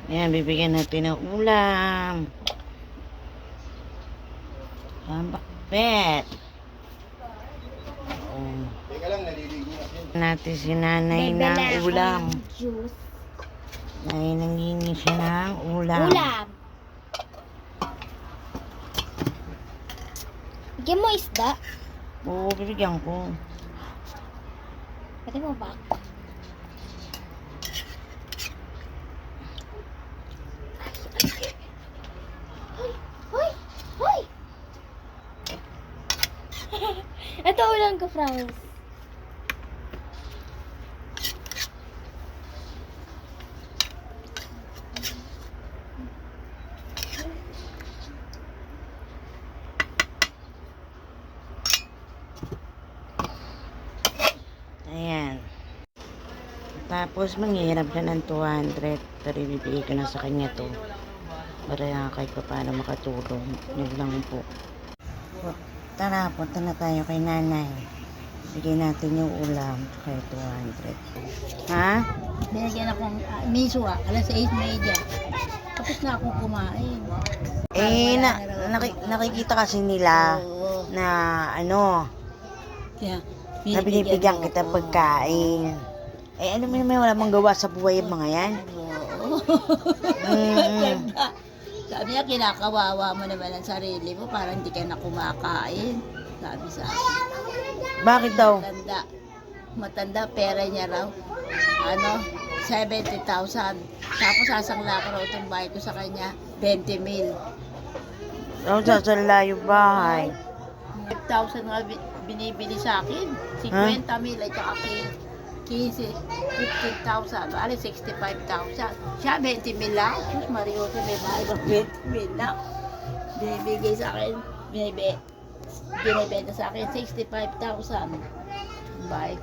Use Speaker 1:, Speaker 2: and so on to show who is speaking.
Speaker 1: Ayan, bibigyan natin ng ulam. Ayan, bakit?
Speaker 2: Teka lang, naliligo natin.
Speaker 1: Natin si nanay ng ulam.
Speaker 3: Juice.
Speaker 1: Ay, nangingi siya ng ulam.
Speaker 3: Ulam. Bigyan mo isda.
Speaker 1: Oo, bibigyan ko.
Speaker 3: Pwede mo ba? Hoy! Hoy! Hoy! Ito ulam ko, Franz.
Speaker 1: Ayan. Tapos, manghihirap siya ng 200. Pero ibibigay ko na sa kanya to. Para kahit pa paano makatulong. Yun lang po. Tara, punta na tayo kay nanay. Bigay natin yung ulam. Kaya 200. Ha?
Speaker 4: Binigyan akong miswa, alas 6:30. Tapos na akong kumain.
Speaker 1: Eh, nakikita kasi nila
Speaker 4: Oo.
Speaker 1: na ano,
Speaker 4: Kaya,
Speaker 1: na binibigyan
Speaker 4: mo
Speaker 1: kita
Speaker 4: ako.
Speaker 1: pagkain. Eh, ano mo naman, wala mong gawa sa buhay yung mga yan.
Speaker 4: Oo.
Speaker 1: Mm.
Speaker 4: Sabi niya, kinakawawa mo naman ang sarili mo, parang hindi ka na kumakain. Sabi sa akin.
Speaker 1: Bakit daw?
Speaker 4: Matanda, pera niya raw. 70,000. Tapos sasangla ko raw itong bahay ko sa kanya, 20,000.
Speaker 1: Ano sasala yung bahay?
Speaker 4: 5,000 nga binibili sa akin. 50,000 at saka 15, 15,000. Bali, 65,000. Siya, 20,000 lang. Diyos, Marioso, may bahay ng 20,000 lang. Binibigay sa akin, binibenta sa akin, 65,000. Bahay